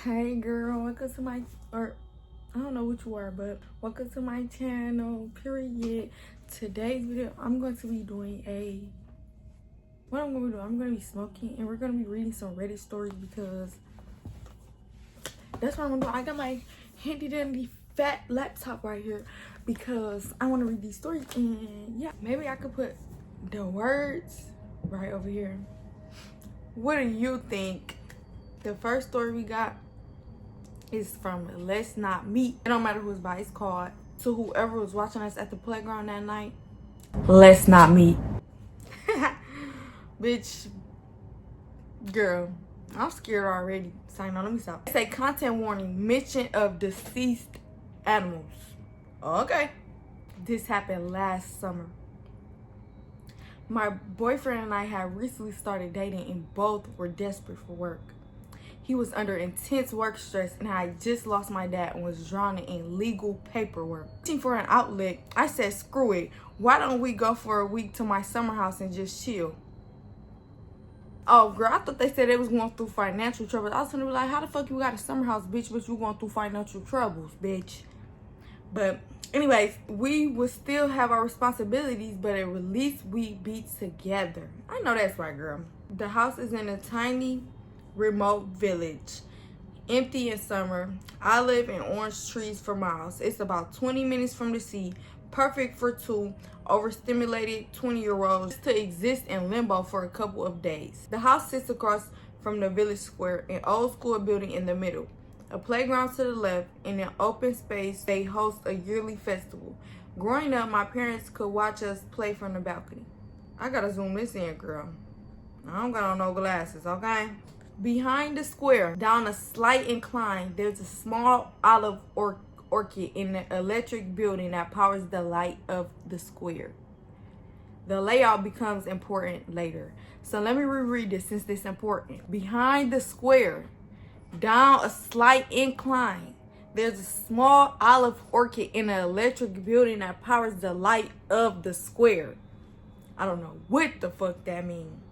Hey girl, welcome to my, or I don't know what you are, but welcome to my channel, period. Today's video, I'm going to be doing what I'm going to do, I'm going to be smoking and we're going to be reading some Reddit stories because that's what I'm going to do. I got my handy dandy fat laptop right here because I want to read these stories and yeah, maybe I could put the words right over here. What do you think? The first story we got is from Let's Not Meet. It don't matter who's by, it's called To Whoever Was Watching Us at the Playground that night, Let's Not Meet. Bitch, girl, I'm scared already. Sorry, no, let me stop. It's a content warning, mention of deceased animals. Okay. This happened last summer. My boyfriend and I had recently started dating and both were desperate for work. He was under intense work stress and I had just lost my dad and was drowning in legal paperwork. Looking for an outlet, I said, screw it. Why don't we go for a week to my summer house and just chill? Oh, girl, I thought they said they was going through financial troubles. I was gonna be like, how the fuck you got a summer house, bitch, but you going through financial troubles, bitch? But anyways, we would still have our responsibilities, but at least we be together. I know that's right, girl. The house is in a tiny remote village, empty in summer. I live in orange trees for miles. It's about 20 minutes from the sea, perfect for two overstimulated 20-year-olds to exist in limbo for a couple of days. The house sits across from the village square, an old school building in the middle, a playground to the left, and an open space. They host a yearly festival. Growing up, my parents could watch us play from the balcony. I gotta zoom this in, girl. I don't got on no glasses, okay? Behind the square, down a slight incline, there's a small olive orchid in the electric building that powers the light of the square. The layout becomes important later. So let me reread this since it's important. Behind the square, down a slight incline, there's a small olive orchid in an electric building that powers the light of the square. I don't know what the fuck that means.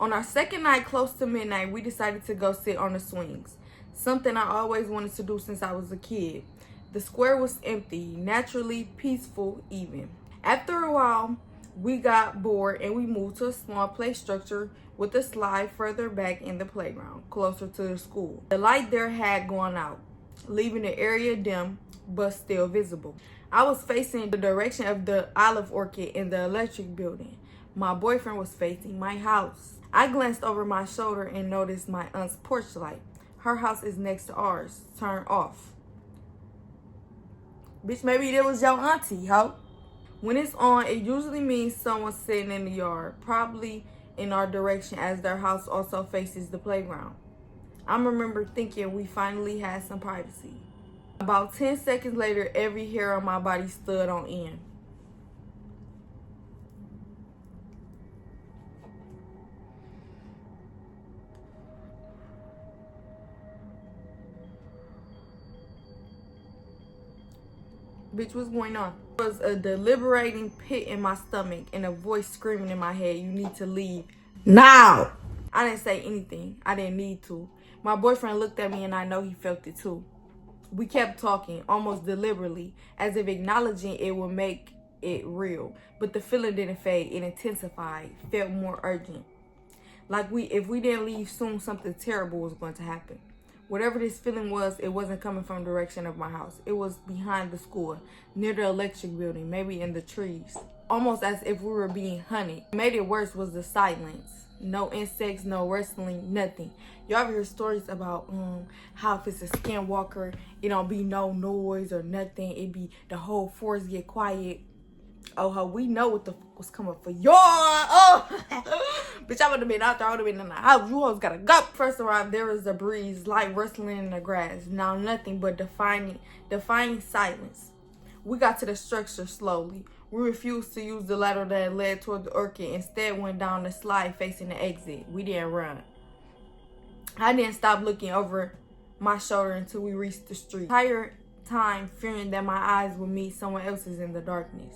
On our second night, close to midnight, we decided to go sit on the swings. Something I always wanted to do since I was a kid. The square was empty, naturally peaceful even. After a while, we got bored and we moved to a small play structure with a slide further back in the playground, closer to the school. The light there had gone out, leaving the area dim but still visible. I was facing the direction of the olive orchid in the electric building. My boyfriend was facing my house. I glanced over my shoulder and noticed my aunt's porch light. Her house is next to ours, turned off. Bitch, maybe it was your auntie, ho. When it's on, it usually means someone's sitting in the yard, probably in our direction as their house also faces the playground. I remember thinking we finally had some privacy. About 10 seconds later, every hair on my body stood on end. Bitch, what's going on? There was a deliberating pit in my stomach and a voice screaming in my head, you need to leave now. I didn't say anything. I didn't need to. My boyfriend looked at me and I know he felt it too. We kept talking, almost deliberately, as if acknowledging it would make it real. But the feeling didn't fade. It intensified, felt more urgent. Like if we didn't leave soon, something terrible was going to happen. Whatever this feeling was, it wasn't coming from the direction of my house. It was behind the school, near the electric building, maybe in the trees. Almost as if we were being hunted. What made it worse was the silence. No insects, no rustling, nothing. Y'all ever hear stories about how if it's a skinwalker, it don't be no noise or nothing. It be the whole forest get quiet. Oh, ho, we know what the fuck was coming for y'all. Oh, bitch, I would have been out there. I would have been in the house. You hoes gotta go. First arrived, there was a breeze, light rustling in the grass. Now nothing but defining silence. We got to the structure slowly. We refused to use the ladder that led toward the orchid. Instead, went down the slide facing the exit. We didn't run. I didn't stop looking over my shoulder until we reached the street. Entire time fearing that my eyes would meet someone else's in the darkness.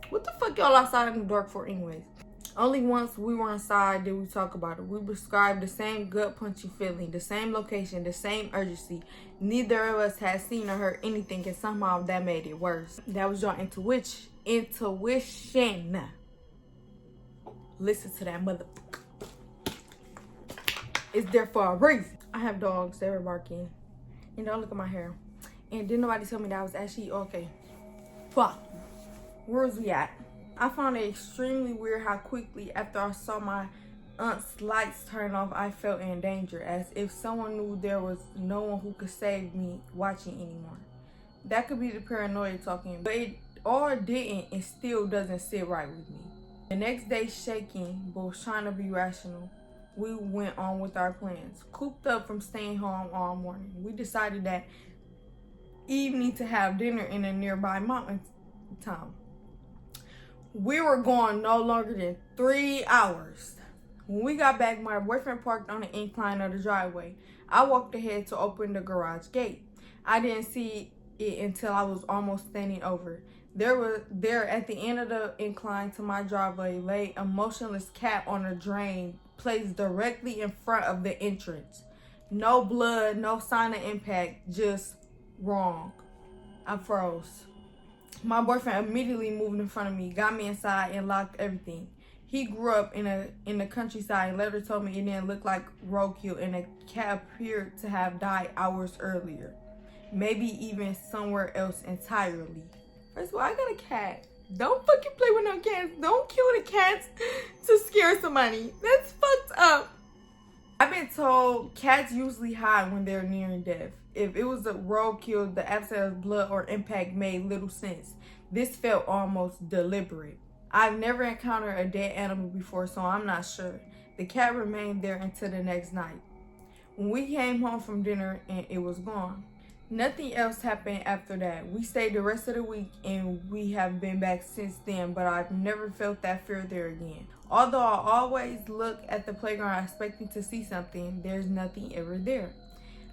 What the fuck y'all outside in the dark for anyways? Only once we were inside did we talk about it. We described the same gut-punchy feeling, the same location, the same urgency. Neither of us had seen or heard anything, and somehow that made it worse. That was your intuition. Listen to that motherfucker. It's there for a reason. I have dogs. They were barking. And don't look at my hair. And didn't nobody tell me that I was actually okay. Fuck. Where was we at? I found it extremely weird how quickly after I saw my aunt's lights turn off, I felt in danger, as if someone knew there was no one who could save me watching anymore. That could be the paranoia talking, but it all didn't and still doesn't sit right with me. The next day, shaking but was trying to be rational, we went on with our plans. Cooped up from staying home all morning, we decided that evening to have dinner in a nearby mountain town. We were gone no longer than 3 hours. When we got back, my boyfriend parked on the incline of the driveway. I walked ahead to open the garage gate. I didn't see it until I was almost standing over. There at the end of the incline to my driveway lay a motionless cat on a drain placed directly in front of the entrance. No blood, no sign of impact, just wrong. I froze. My boyfriend immediately moved in front of me, got me inside, and locked everything. He grew up in the countryside and later told me it didn't look like roadkill and the cat appeared to have died hours earlier. Maybe even somewhere else entirely. First of all, I got a cat. Don't fucking play with no cats. Don't kill the cats to scare somebody. That's fucked up. I've been told cats usually hide when they're nearing death. If it was a roadkill, the absence of blood or impact made little sense. This felt almost deliberate. I've never encountered a dead animal before, so I'm not sure. The cat remained there until the next night, when we came home from dinner and it was gone. Nothing else happened after that. We stayed the rest of the week and we have been back since then, but I've never felt that fear there again. Although I always look at the playground expecting to see something, there's nothing ever there.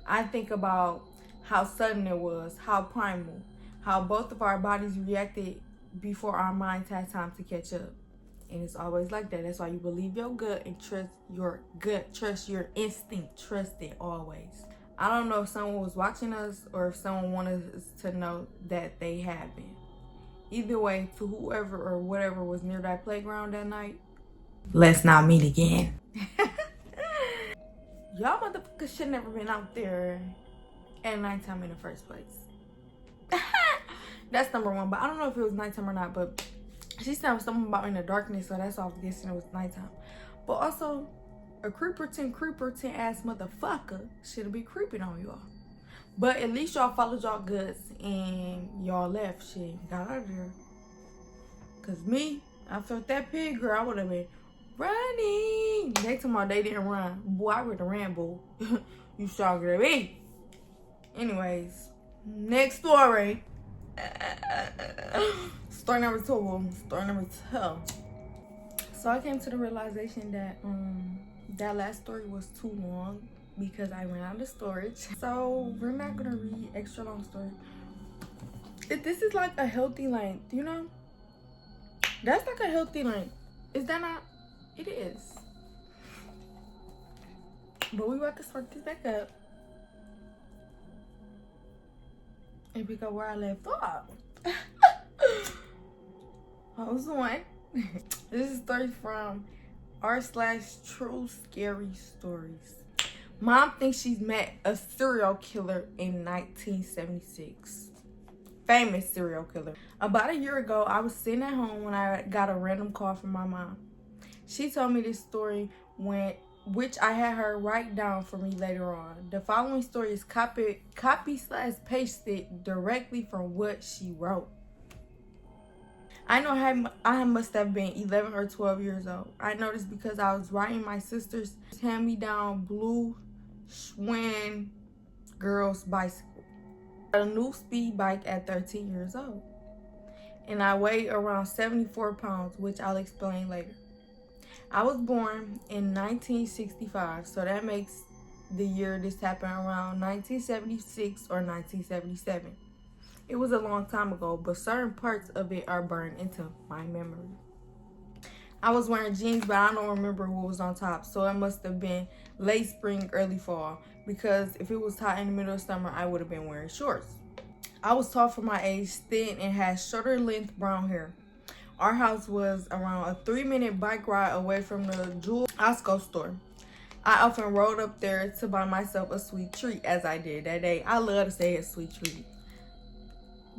I think about how sudden it was, how primal, how both of our bodies reacted before our minds had time to catch up. And it's always like that. That's why you believe your gut and trust your gut. Trust your instinct. Trust it always. I don't know if someone was watching us or if someone wanted us to know that they had been. Either way, to whoever or whatever was near that playground that night, let's not meet again. Y'all motherfuckers should never been out there at nighttime in the first place. That's number one. But I don't know if it was nighttime or not, but she said something about in the darkness, so that's off guessing it was nighttime. But also, a creeperton ass motherfucker should be creeping on y'all. But at least y'all followed y'all guts and y'all left shit. Got out of there. Cause me, I felt that pig girl, I would have been running. They told me they didn't run. Boy, I would have ran, boo. You stronger than me. Anyways, next story. Story number two. So I came to the realization that that last story was too long because I ran out of storage. So we're not gonna read extra long story. If this is like a healthy length, you know? That's like a healthy length. Is that not? It is. But we about to start this back up and pick up where I left off. Hold on. This is a story from r/true scary stories. Mom thinks she's met a serial killer in 1976. Famous serial killer. About a year ago, I was sitting at home when I got a random call from my mom. She told me this story which I had her write down for me later on. The following story is copy/pasted directly from what she wrote. I know I must have been 11 or 12 years old. I know this because I was riding my sister's hand-me-down blue Schwinn girl's bicycle. A new speed bike at 13 years old. And I weighed around 74 pounds, which I'll explain later. I was born in 1965, so that makes the year this happened around 1976 or 1977. It was a long time ago, but certain parts of it are burned into my memory. I was wearing jeans, but I don't remember what was on top, so it must have been late spring, early fall, because if it was hot in the middle of summer, I would have been wearing shorts. I was tall for my age, thin, and had shorter length brown hair. Our house was around a 3-minute bike ride away from the Jewel Osco store. I often rode up there to buy myself a sweet treat, as I did that day. I love to say a sweet treat.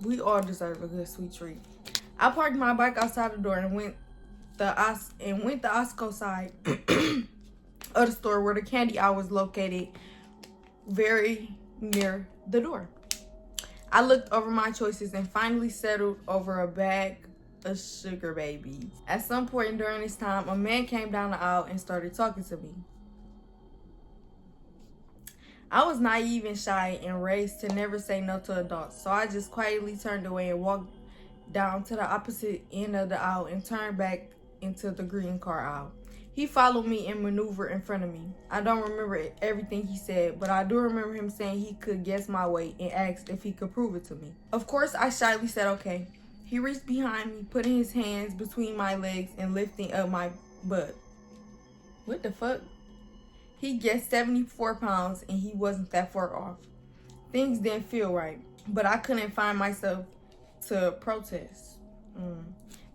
We all deserve a good sweet treat. I parked my bike outside the door and went the Osco side of the store where the candy aisle was located, very near the door. I looked over my choices and finally settled over a bag of sugar babies. At some point during this time, a man came down the aisle and started talking to me. I was naive and shy and raised to never say no to adults, so I just quietly turned away and walked down to the opposite end of the aisle and turned back into the green car aisle. He followed me and maneuvered in front of me. I don't remember everything he said, but I do remember him saying he could guess my weight and asked if he could prove it to me. Of course, I shyly said okay. He reached behind me, putting his hands between my legs and lifting up my butt. What the fuck? He guessed 74 pounds and he wasn't that far off. Things didn't feel right, but I couldn't find myself to protest.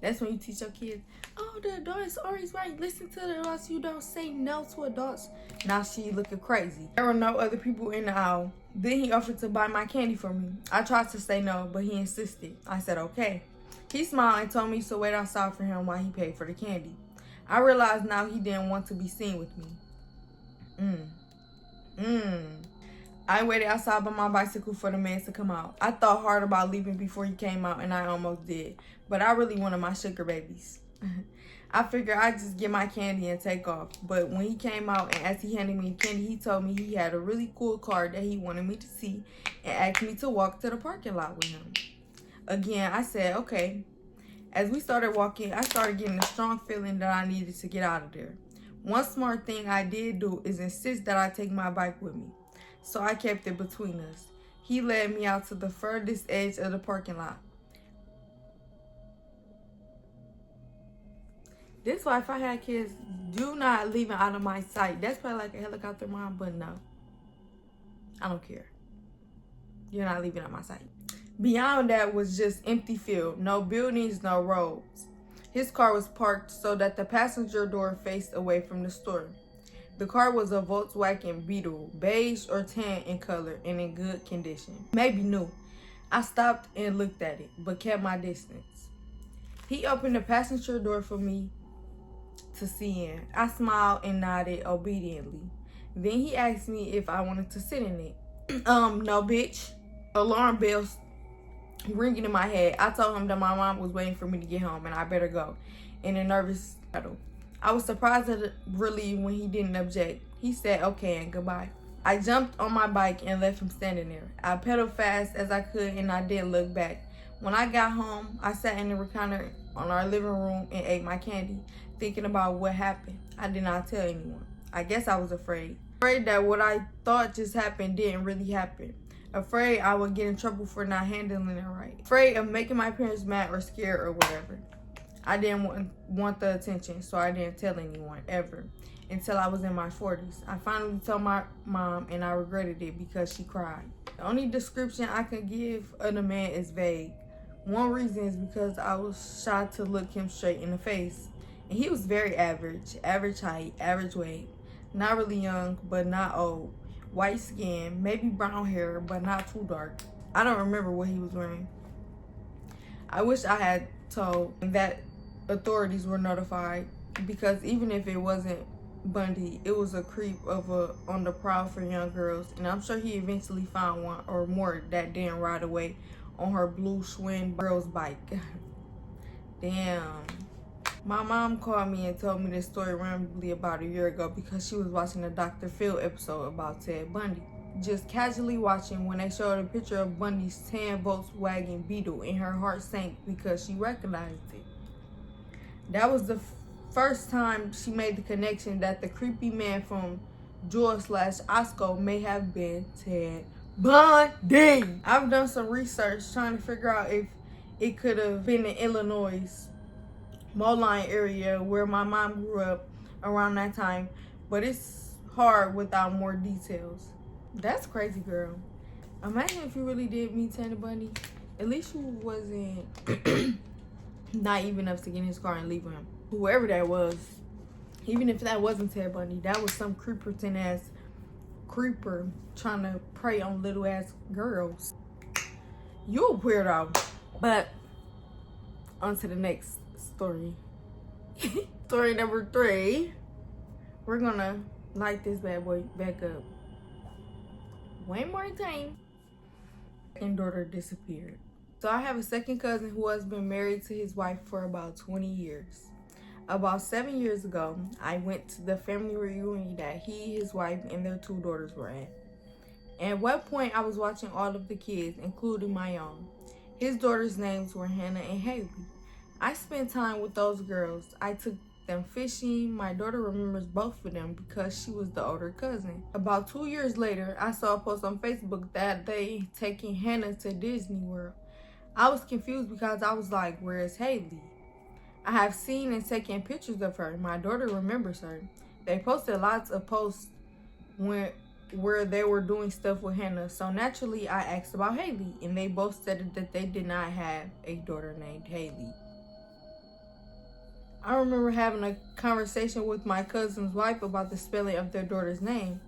That's when you teach your kids, oh, the adult is always right. Listen to the adults. You don't say no to adults. Now she looking crazy. There were no other people in the aisle. Then he offered to buy my candy for me. I tried to say no, but he insisted. I said okay. He smiled and told me to wait outside for him while he paid for the candy. I realized now he didn't want to be seen with me. I waited outside by my bicycle for the man to come out. I thought hard about leaving before he came out, and I almost did. But I really wanted my sugar babies. I figured I'd just get my candy and take off. But when he came out and as he handed me the candy, he told me he had a really cool car that he wanted me to see and asked me to walk to the parking lot with him. Again, I said, okay. As we started walking, I started getting a strong feeling that I needed to get out of there. One smart thing I did do is insist that I take my bike with me. So I kept it between us. He led me out to the furthest edge of the parking lot. This is why if I had kids, do not leave it out of my sight. That's probably like a helicopter mom, but no. I don't care. You're not leaving out my sight. Beyond that was just empty field. No buildings, no roads. His car was parked so that the passenger door faced away from the store. The car was a Volkswagen Beetle, beige or tan in color and in good condition. Maybe new. I stopped and looked at it, but kept my distance. He opened the passenger door for me to see in. I smiled and nodded obediently. Then he asked me if I wanted to sit in it. No, bitch. Alarm bells ringing in my head. I told him that my mom was waiting for me to get home and I better go. In a nervous battle. I was surprised and relieved when he didn't object. He said okay and goodbye. I jumped on my bike and left him standing there. I pedaled fast as I could and I didn't look back. When I got home, I sat in the recliner on our living room and ate my candy, thinking about what happened. I did not tell anyone. I guess I was afraid. Afraid that what I thought just happened didn't really happen. Afraid I would get in trouble for not handling it right. Afraid of making my parents mad or scared or whatever. I didn't want the attention, so I didn't tell anyone ever until I was in my 40s. I finally told my mom and I regretted it because she cried. The only description I can give of the man is vague. One reason is because I was shy to look him straight in the face. And he was very average height, average weight, not really young, but not old. White skin, maybe brown hair, but not too dark. I don't remember what he was wearing. I wish I had told that authorities were notified, because even if it wasn't Bundy, it was a creep on the prowl for young girls, and I'm sure he eventually found one or more that didn't ride away on her blue Schwinn girl's bike. Damn. My mom called me and told me this story randomly about a year ago because she was watching a Dr. Phil episode about Ted Bundy. Just casually watching when they showed a picture of Bundy's tan Volkswagen Beetle, and her heart sank because she recognized it. That was the first time she made the connection that the creepy man from Jewel/Osco may have been Ted Bundy. I've done some research trying to figure out if it could have been in Illinois Moline area where my mom grew up around that time, but it's hard without more details. That's crazy, girl. Imagine if you really did meet Tanner Bundy. At least you wasn't naive enough to get in his car and leave him. Whoever that was, even if that wasn't Ted Bundy, that was some creeperton ass creeper trying to prey on little ass girls. You a weirdo. But on to the next story. Story number 3. We're gonna light this bad boy back up one more time. And daughter disappeared. So I have a second cousin who has been married to his wife for about 20 years. About 7 years ago, I went to the family reunion that he, his wife, and their 2 daughters were at. At one point, I was watching all of the kids, including my own. His daughters' names were Hannah and Haley. I spent time with those girls. I took them fishing. My daughter remembers both of them because she was the older cousin. About 2 years later, I saw a post on Facebook that they taking Hannah to Disney World. I was confused because I was like, where is Haley? I have seen and taken pictures of her. My daughter remembers her. They posted lots of posts where they were doing stuff with Hannah. So naturally, I asked about Haley, and they both said that they did not have a daughter named Haley. I remember having a conversation with my cousin's wife about the spelling of their daughter's name.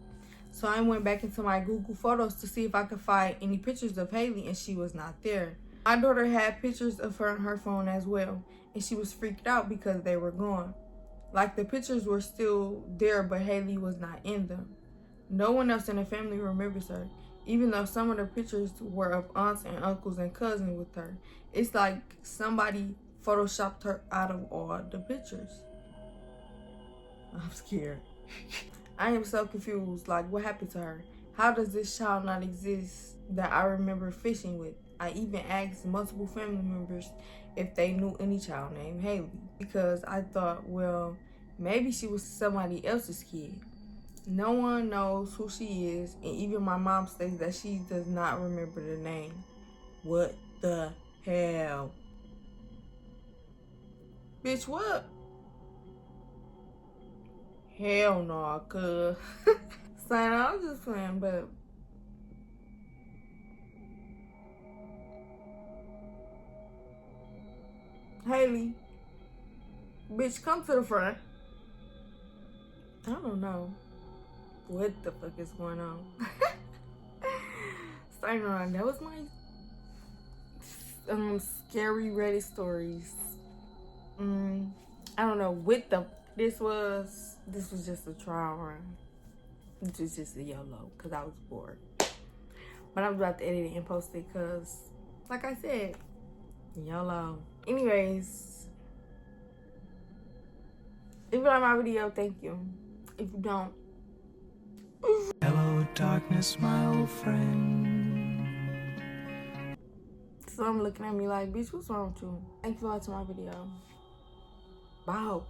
So I went back into my Google Photos to see if I could find any pictures of Haley, and she was not there. My daughter had pictures of her on her phone as well, and she was freaked out because they were gone. Like the pictures were still there, but Haley was not in them. No one else in the family remembers her, even though some of the pictures were of aunts and uncles and cousins with her. It's like somebody photoshopped her out of all the pictures. I'm scared. I am so confused. Like, what happened to her? How does this child not exist that I remember fishing with? I even asked multiple family members if they knew any child named Haley, because I thought, well, maybe she was somebody else's kid. No one knows who she is, and even my mom states that she does not remember the name. What the hell? Bitch, what? Hell no, cuz. Sign, I was just playing, but Haley, bitch, come to the front. I don't know what the fuck is going on. Sign on. That was my scary Reddit stories. I don't know what this was just a trial run. This was just a YOLO because I was bored. But I'm about to edit it and post it because, like I said, YOLO. Anyways, if you like my video, thank you. If you don't, hello darkness, my old friend. some looking at me like, bitch, what's wrong with you? Thank you for watching my video. Bye.